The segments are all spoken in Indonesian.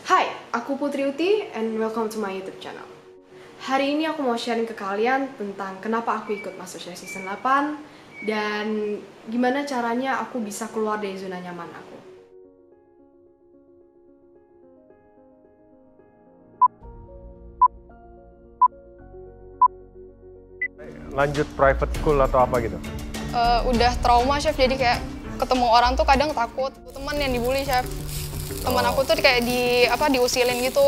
Hai, aku Putri Uti and welcome to my YouTube channel. Hari ini aku mau sharing ke kalian tentang kenapa aku ikut MasterChef Season 8 dan gimana caranya aku bisa keluar dari zona nyaman aku. Lanjut private school atau apa gitu? Udah trauma chef, jadi kayak ketemu orang tuh kadang takut. Teman yang dibully chef, teman aku tuh kayak diusilin gitu.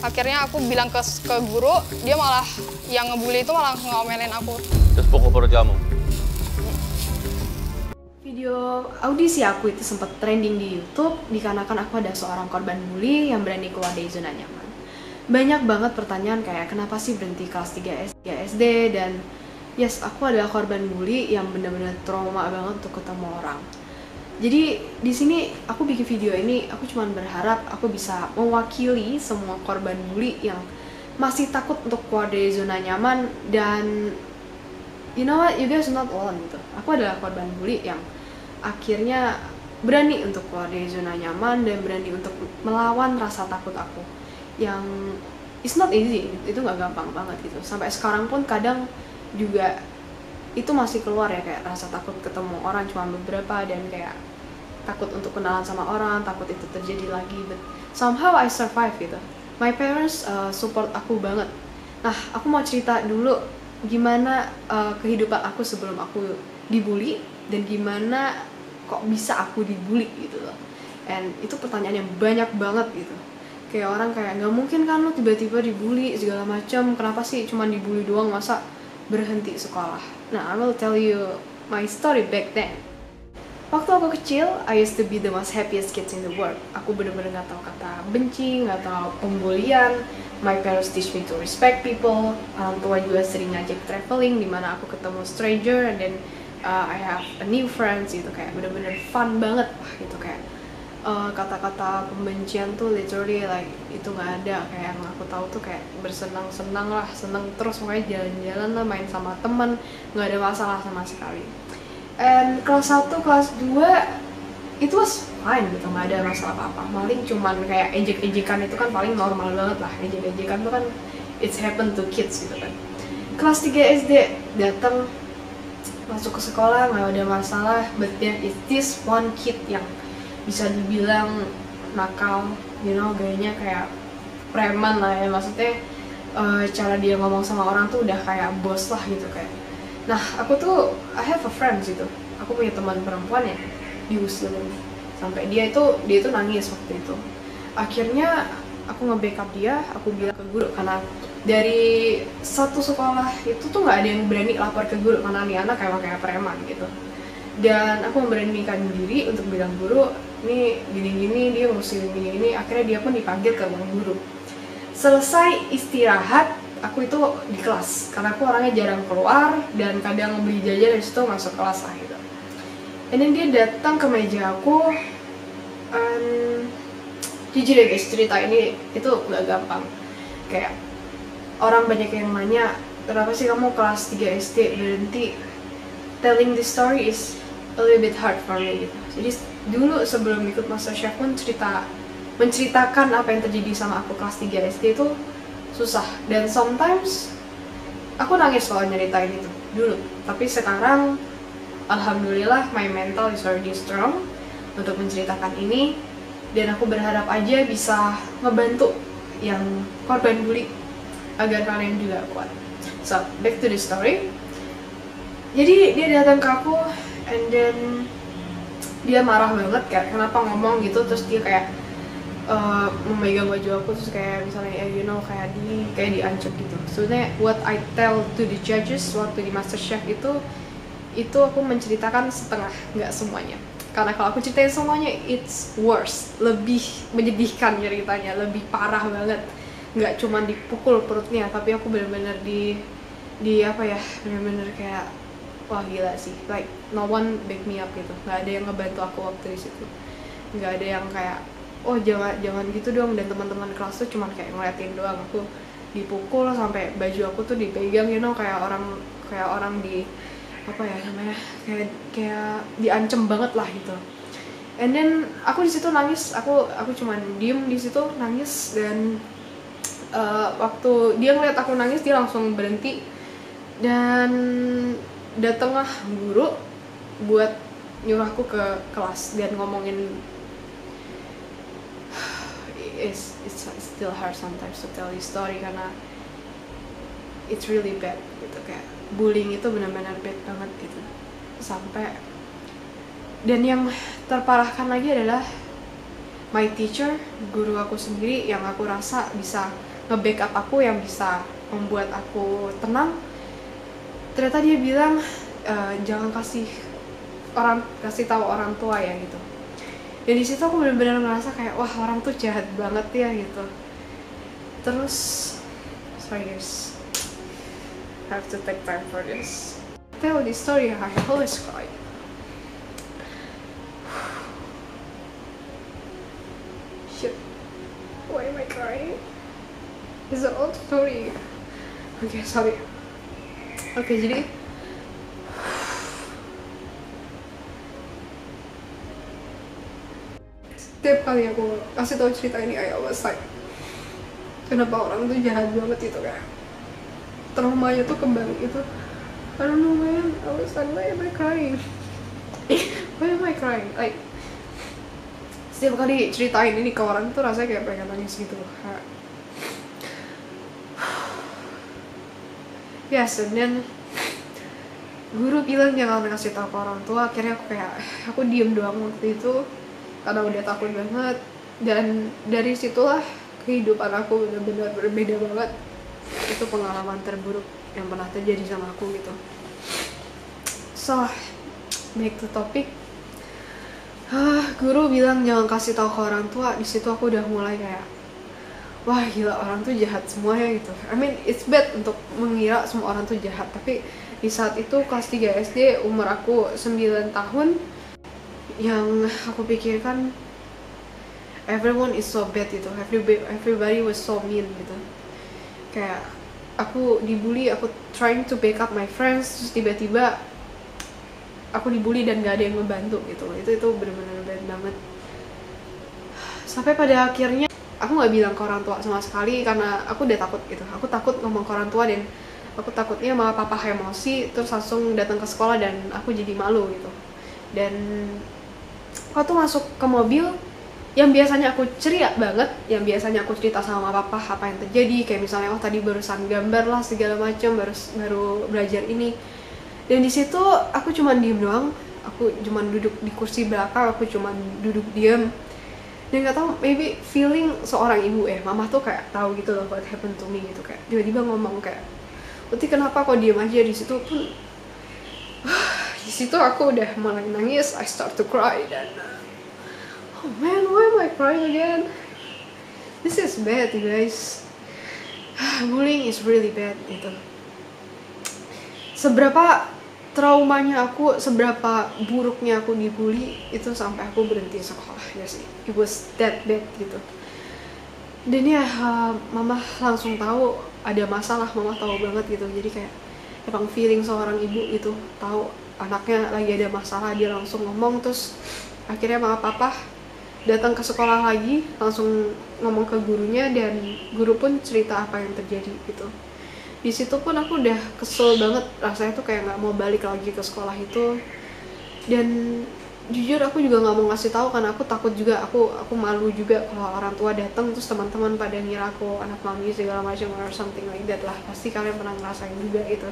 Akhirnya aku bilang ke guru, dia malah yang ngebully itu malah ngomelin aku. Terus pukul perut kamu? Video audisi aku itu sempat trending di YouTube dikarenakan aku ada seorang korban bully yang berani keluar dari zona nyaman. Banyak banget pertanyaan kayak kenapa sih berhenti kelas 3 SD dan yes, aku adalah korban bully yang benar-benar trauma banget untuk ketemu orang. Jadi di sini aku bikin video ini, aku cuma berharap aku bisa mewakili semua korban bully yang masih takut untuk keluar dari zona nyaman dan you know what, you guys are not alone gitu. Aku adalah korban bully yang akhirnya berani untuk keluar dari zona nyaman dan berani untuk melawan rasa takut aku. Yang it's not easy, itu nggak gampang banget gitu. Sampai sekarang pun kadang juga itu masih keluar ya, kayak rasa takut ketemu orang cuma beberapa dan kayak takut untuk kenalan sama orang, takut itu terjadi lagi. But somehow I survive gitu. My parents support aku banget. Nah, aku mau cerita dulu gimana kehidupan aku sebelum aku dibully dan gimana kok bisa aku dibully gitu loh. And itu pertanyaan yang banyak banget gitu. Kayak orang kayak nggak mungkin kan lo tiba-tiba dibully segala macam, kenapa sih cuma dibully doang, masa berhenti sekolah. Nah, I will tell you my story back then. Waktu aku kecil, I used to be the most happiest kids in the world. Aku bener-bener nggak tahu kata benci, nggak tahu pembulian. My parents teach me to respect people. Orang tua juga sering ngajak traveling, dimana aku ketemu stranger and then I have a new friends gitu, kayak bener-bener fun banget lah gitu. Kayak kata-kata pembencian tuh literally like itu nggak ada. Kayak yang aku tahu tuh kayak bersenang-senang lah, seneng terus, pokoknya jalan-jalan lah, main sama temen, nggak ada masalah sama sekali. And kelas 1, kelas 2 itu was fine gitu, nggak ada masalah apa-apa. Paling cuman kayak ejek-ejekan itu kan paling normal banget lah. Ejek-ejekan tuh kan it's happen to kids gitu kan. Kelas 3 SD datang masuk ke sekolah nggak ada masalah, but there is this one kid yang bisa dibilang nakal, you know, gayanya kayak preman lah ya, maksudnya cara dia ngomong sama orang tuh udah kayak bos lah gitu kayak. Nah, aku tuh I have a friend gitu, aku punya teman perempuan ya, diusilin sampai dia itu nangis waktu itu. Akhirnya aku nge-backup dia, aku bilang ke guru karena dari satu sekolah itu tuh nggak ada yang berani lapor ke guru karena nih anak kayak preman gitu. Dan aku memberanikan diri untuk bilang guru, ini gini-gini, dia ngusilin gini-gini. Akhirnya dia pun dipanggil ke ruang guru. Selesai istirahat, aku itu di kelas karena aku orangnya jarang keluar dan kadang beli jajan dari situ masuk kelas lah gitu. And then dia datang ke meja aku. Jujur ya guys, cerita ini itu nggak gampang. Kayak orang banyak yang nanya, kenapa sih kamu kelas 3 SD berhenti? Telling this story is a little bit hard for me gitu. Jadi dulu sebelum ikut MasterChef pun menceritakan apa yang terjadi sama aku kelas 3 SD itu susah. Dan sometimes aku nangis kalau nyeritain itu dulu. Tapi sekarang alhamdulillah my mental is already strong untuk menceritakan ini. Dan aku berharap aja bisa ngebantu yang korban bully agar kalian juga kuat. So, back to the story. Jadi dia datang ke aku and then dia marah banget kayak kenapa ngomong gitu, terus dia kayak memegang baju aku terus kayak misalnya you know kayak diancam gitu. Sebenarnya what I tell to the judges waktu di MasterChef itu aku menceritakan setengah, nggak semuanya. Karena kalau aku ceritain semuanya it's worse, lebih menyedihkan ceritanya, lebih parah banget. Nggak cuma dipukul perutnya, tapi aku benar-benar di apa ya, benar-benar kayak wah gila sih, like no one back me up gitu, nggak ada yang ngebantu aku waktu di situ, nggak ada yang kayak oh jangan gitu dong, dan teman-teman kelas tuh cuma kayak ngeliatin doang. Aku dipukul sampai baju aku tuh dipegang, you know, kayak orang di apa ya namanya, kayak diancem banget lah gitu. And then aku di situ nangis, aku cuman diem di situ nangis. Dan waktu dia ngeliat aku nangis, dia langsung berhenti dan datanglah guru buat nyuruh aku ke kelas dan ngomongin it still hard sometimes to tell this story karena it's really bad gitu, kayak bullying itu benar-benar bad banget gitu. Sampai, dan yang terparahkan lagi adalah my teacher, guru aku sendiri yang aku rasa bisa nge-backup aku, yang bisa membuat aku tenang. Ternyata dia bilang jangan kasih tahu orang tua ya gitu. Dan di situ aku benar-benar ngerasa kayak wah, orang tuh jahat banget ya gitu. Terus sorry guys, I have to take time for this. Tell this story, I always cry. Shit, why am I crying? It's an old story. Okay, sorry. Okay, jadi setiap kali aku kasih tahu cerita ini, I always like, kenapa orang tuh jahat banget gitu, kayak traumanya tuh kembali gitu. I don't know man, I was like, why am I crying? Why am I crying? Like, setiap kali ceritain ini ke orang tuh rasanya kayak pengen nangis gitu. Yes, and then guru bilang jangan kasih tahu ke orang tua. Akhirnya aku diem doang waktu itu karena udah takut banget. Dan dari situlah kehidupan aku benar-benar berbeda banget. Itu pengalaman terburuk yang pernah terjadi sama aku gitu. So, back to topic. Guru bilang jangan kasih tahu ke orang tua. Di situ aku udah mulai kayak, wah gila, orang tuh jahat semuanya gitu. I mean it's bad untuk mengira semua orang tuh jahat, tapi di saat itu kelas 3 SD, umur aku 9 tahun, yang aku pikirkan everyone is so bad gitu. Everybody was so mean gitu. Kayak aku dibully, aku trying to back up my friends, terus tiba-tiba aku dibully dan gak ada yang membantu gitu. Itu benar-benar bad banget. Sampai pada akhirnya aku nggak bilang ke orang tua sama sekali karena aku udah takut gitu. Aku takut ngomong ke orang tua dan aku takutnya malah papa emosi terus langsung datang ke sekolah dan aku jadi malu gitu. Dan waktu masuk ke mobil, yang biasanya aku ceria banget, yang biasanya aku cerita sama papa apa yang terjadi, kayak misalnya oh tadi barusan gambar lah segala macam, baru belajar ini. Dan di situ aku cuman diem doang, aku cuman duduk di kursi belakang, aku cuman duduk diem. Dan gak tau, maybe feeling seorang ibu mama tuh kayak tahu gitu loh what happened to me gitu, kayak tiba-tiba ngomong kayak, "Uti kenapa kok diem aja?" Di situ pun di situ aku udah mulai nangis, I start to cry dan oh man, why am I crying again? This is bad you guys. Bullying is really bad gitu. Seberapa traumanya aku, seberapa buruknya aku dibully, itu sampai aku berhenti sekolah ya sih. It was that bad gitu. Dan ya mama langsung tahu ada masalah, mama tahu banget gitu. Jadi kayak emang feeling seorang ibu gitu, tahu anaknya lagi ada masalah, dia langsung ngomong. Terus akhirnya mama papa datang ke sekolah lagi, langsung ngomong ke gurunya, dan guru pun cerita apa yang terjadi gitu. Di situ pun aku udah kesel banget, rasanya tuh kayak nggak mau balik lagi ke sekolah itu. Dan jujur aku juga nggak mau ngasih tahu karena aku takut juga, aku malu juga kalau orang tua datang terus teman-teman pada ngira aku anak mami segala macam or something like that lah. Pasti kalian pernah ngerasain juga itu.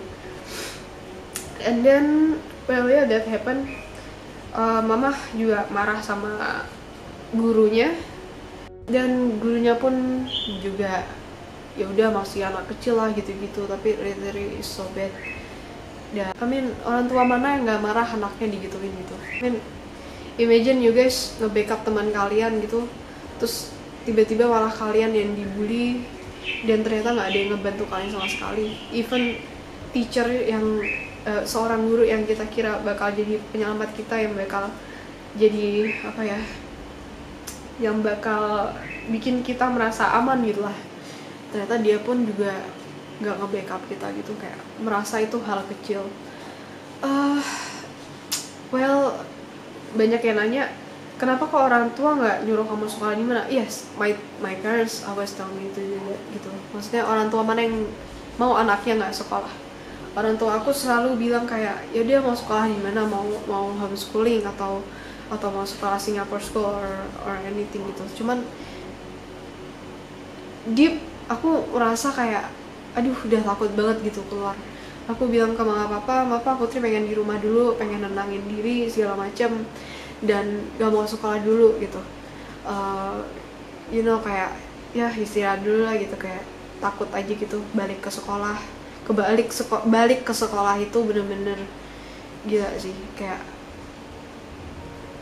And then well yeah, that happened. Mama juga marah sama gurunya, dan gurunya pun juga ya udah masih anak kecil lah gitu-gitu, tapi really is so bad. Dan I mean, orang tua mana yang nggak marah anaknya digituin gitu. I mean, imagine you guys nge-backup teman kalian gitu, terus tiba-tiba malah kalian yang dibully dan ternyata nggak ada yang ngebantu kalian sama sekali. Even teacher yang seorang guru yang kita kira bakal jadi penyelamat kita, yang bakal jadi apa ya, yang bakal bikin kita merasa aman gitu lah, ternyata dia pun juga nggak nge-backup kita gitu, kayak merasa itu hal kecil. Well, banyak yang nanya kenapa kok orang tua nggak nyuruh kamu sekolah di mana? Yes, my parents always tell me to do that gitu. Maksudnya orang tua mana yang mau anaknya nggak sekolah? Orang tua aku selalu bilang kayak, ya dia mau sekolah di mana, mau homeschooling atau mau sekolah Singapore school or anything gitu. Cuman deep aku merasa kayak, aduh udah takut banget gitu keluar. Aku bilang ke mama papa Putri pengen di rumah dulu, pengen nenangin diri segala macam, dan gak mau sekolah dulu gitu. Kayak ya istirahat dulu lah gitu, kayak takut aja gitu balik ke sekolah. Balik ke sekolah itu bener-bener gila sih, kayak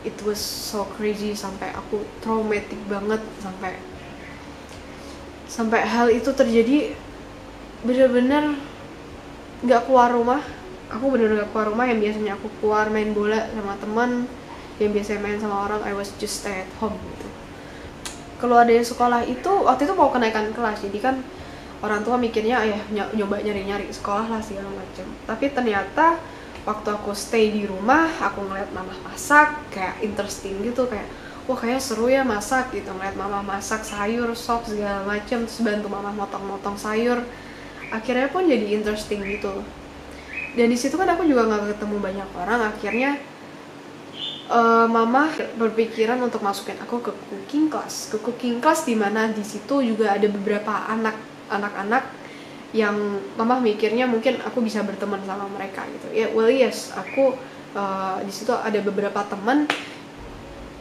it was so crazy, sampai aku traumatic banget, sampai hal itu terjadi. Bener-bener nggak keluar rumah. Aku bener-bener nggak keluar rumah. Yang biasanya aku keluar main bola sama teman, yang biasanya main sama orang, I was just stay at home gitu. Keluar dari sekolah itu, waktu itu mau kenaikan kelas, jadi kan orang tua mikirnya ya nyoba nyari sekolah lah segala macam. Tapi ternyata waktu aku stay di rumah, aku ngeliat mama masak, kayak interesting gitu, kayak wah kayak seru ya masak gitu, ngeliat mama masak sayur, sop segala macam, terus bantu mama motong-motong sayur. Akhirnya pun jadi interesting gitu. Dan di situ kan aku juga nggak ketemu banyak orang. Akhirnya mama berpikiran untuk masukin aku ke cooking class, di mana di situ juga ada beberapa anak-anak yang mama mikirnya mungkin aku bisa berteman sama mereka gitu. Ya, well yes, aku di situ ada beberapa teman.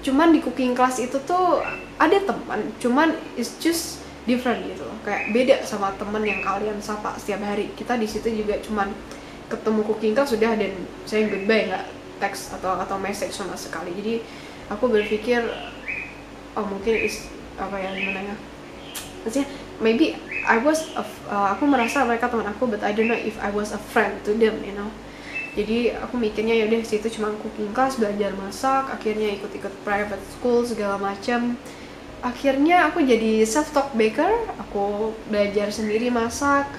Cuman di cooking class itu tuh ada teman, cuman it's just different gitu loh, kayak beda sama temen yang kalian sapa setiap hari. Kita di situ juga cuman ketemu cooking class sudah, dan saying goodbye, nggak teks atau message sama sekali. Jadi aku berpikir mungkin gimana ya, maksudnya maybe aku merasa mereka teman aku, but I don't know if I was a friend to them, Jadi aku mikirnya yaudah situ cuma cooking class, belajar masak, akhirnya ikut private school segala macam. Akhirnya aku jadi self-taught baker, aku belajar sendiri masak,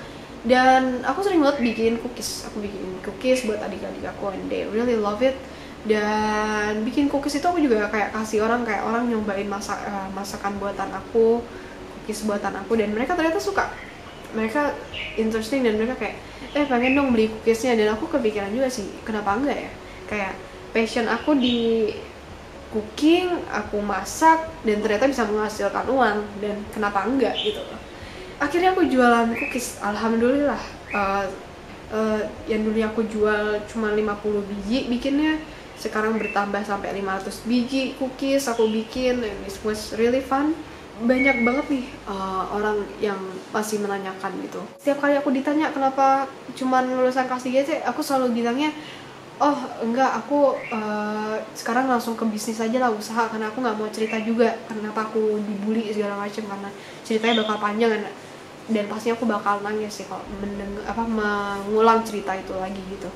dan aku sering banget bikin cookies. Aku bikin cookies buat adik-adik aku, and they really love it. Dan bikin cookies itu aku juga kayak kasih orang nyobain masakan buatan aku, cookies buatan aku, dan mereka ternyata suka. Mereka interesting, dan mereka kayak, pengen dong beli cookiesnya. Dan aku kepikiran juga sih, kenapa enggak ya? Kayak passion aku di cooking, aku masak, dan ternyata bisa menghasilkan uang, dan kenapa enggak gitu. Akhirnya aku jualan cookies, alhamdulillah. Yang dulu aku jual cuma 50 biji bikinnya, sekarang bertambah sampai 500 biji cookies aku bikin, and it was really fun. Banyak banget nih orang yang masih menanyakan gitu. Setiap kali aku ditanya kenapa cuman lulusan kelas 3 aku selalu bilangnya, oh enggak, aku sekarang langsung ke bisnis aja lah, usaha, karena aku nggak mau cerita juga kenapa aku dibully segala macam, karena ceritanya bakal panjang, dan pasti aku bakal nangis sih kalau mengulang cerita itu lagi gitu.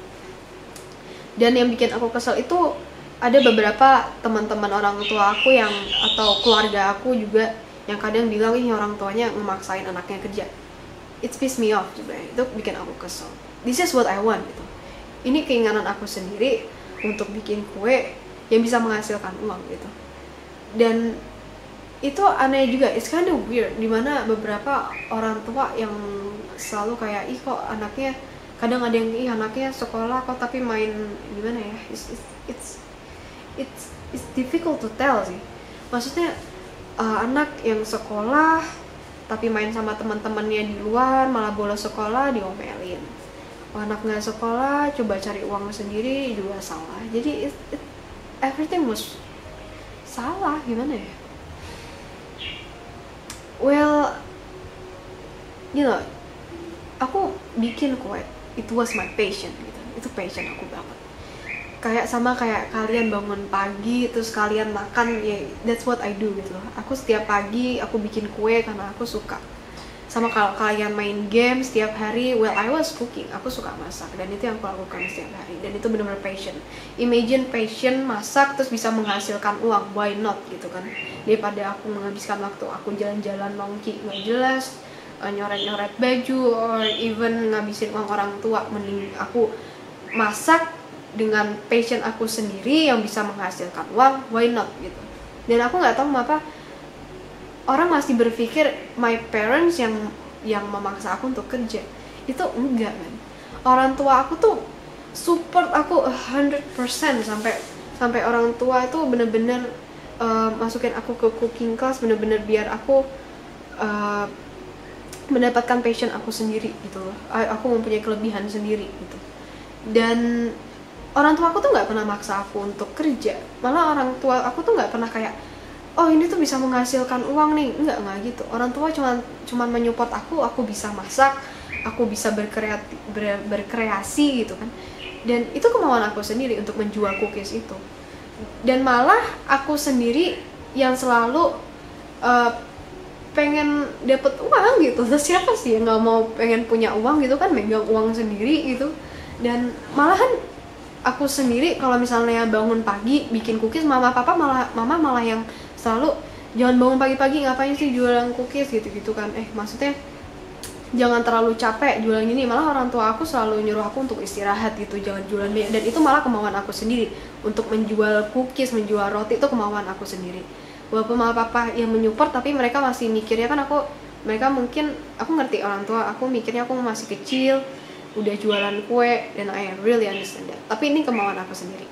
Dan yang bikin aku kesel itu ada beberapa teman-teman orang tua aku atau keluarga aku juga yang kadang bilang ini orang tuanya memaksain anaknya kerja. It pisses me off juga, itu bikin aku kesel. This is what I want gitu. Ini keinginan aku sendiri untuk bikin kue yang bisa menghasilkan uang gitu. Dan itu aneh juga, it's kind of weird, dimana beberapa orang tua yang selalu kayak, kok anaknya, kadang ada yang anaknya sekolah kok tapi main, gimana ya, it's difficult to tell sih. Maksudnya anak yang sekolah tapi main sama teman-temannya di luar, malah bolos sekolah diomelin. Anak nggak sekolah coba cari uang sendiri juga salah. Jadi everything was salah, gimana ya. Well, aku bikin kue, it was my passion gitu. Itu passion aku banget. Kayak kalian bangun pagi terus kalian makan, ya that's what I do gitu loh. Aku setiap pagi aku bikin kue karena aku suka. Sama kalau kalian main game setiap hari, well I was cooking, aku suka masak, dan itu yang aku lakukan setiap hari, dan itu benar-benar passion. Imagine passion masak terus bisa menghasilkan uang, why not gitu kan. Daripada aku menghabiskan waktu aku jalan-jalan nongki nggak jelas, nyoret-nyoret baju, or even ngabisin uang orang tua, mending aku masak dengan passion aku sendiri yang bisa menghasilkan uang, why not gitu. Dan aku nggak tahu kenapa orang masih berpikir my parents yang memaksa aku untuk kerja. Itu enggak kan. Orang tua aku tuh support aku 100%, sampai orang tua itu bener-bener masukin aku ke cooking class, bener-bener biar aku mendapatkan passion aku sendiri gitu loh. Aku mempunyai kelebihan sendiri gitu. Dan orang tua aku tuh nggak pernah maksa aku untuk kerja. Malah orang tua aku tuh nggak pernah kayak, oh ini tuh bisa menghasilkan uang nih, nggak gitu. Orang tua cuman menyupport aku bisa masak, aku bisa berkreasi gitu kan. Dan itu kemauan aku sendiri untuk menjual cookies itu. Dan malah aku sendiri yang selalu pengen dapet uang gitu. Terus siapa sih yang nggak mau pengen punya uang gitu kan, megang uang sendiri gitu. Dan malahan aku sendiri kalau misalnya bangun pagi bikin cookies, mama malah yang selalu, jangan bangun pagi-pagi ngapain sih jualan cookies gitu kan. Maksudnya jangan terlalu capek jualan gini. Malah orang tua aku selalu nyuruh aku untuk istirahat gitu, jangan jualan banyak. Dan itu malah kemauan aku sendiri untuk menjual cookies, menjual roti, itu kemauan aku sendiri. Walaupun mama papa yang menyupport, tapi mereka masih mikirnya kan mereka mungkin, aku ngerti orang tua aku mikirnya aku masih kecil udah jualan kue, dan I really understand that. Tapi ini kemauan aku sendiri.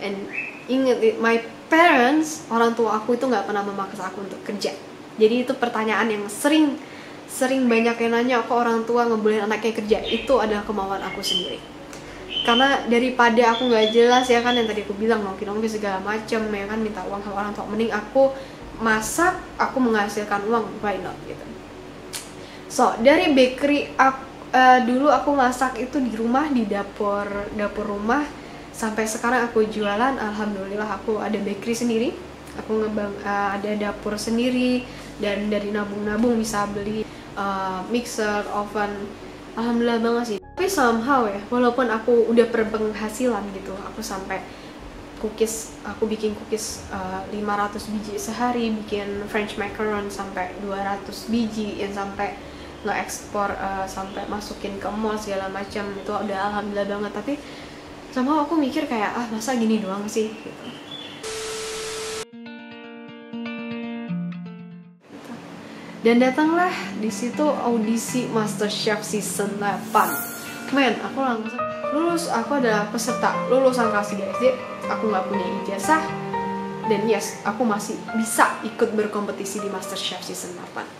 And ingat, my parents, orang tua aku itu nggak pernah memaksa aku untuk kerja. Jadi itu pertanyaan yang sering banyak yang nanya, kok orang tua ngebolehin anaknya kerja. Itu adalah kemauan aku sendiri. Karena daripada aku nggak jelas ya kan, yang tadi aku bilang nongki segala macem ya kan, minta uang sama orang tua, mending aku masak, aku menghasilkan uang, why not gitu. So dari bakery dulu aku masak itu di rumah, di dapur rumah, sampai sekarang aku jualan. Alhamdulillah aku ada bakery sendiri, aku ada dapur sendiri, dan dari nabung bisa beli mixer, oven. Alhamdulillah banget sih. Tapi somehow ya, walaupun aku udah berpenghasilan gitu, aku sampai aku bikin cookies 500 biji sehari, bikin French macaron sampai 200 biji, yang sampai nge-ekspor, sampai masukin ke mall segala macam. Itu udah alhamdulillah banget. Tapi somehow aku mikir kayak, masa gini doang sih gitu. Dan datanglah di situ audisi MasterChef season 8. Aku langsung lulus. Aku adalah peserta lulusan kelas 3 SD. Aku nggak punya ijazah, dan yes, aku masih bisa ikut berkompetisi di MasterChef season 8.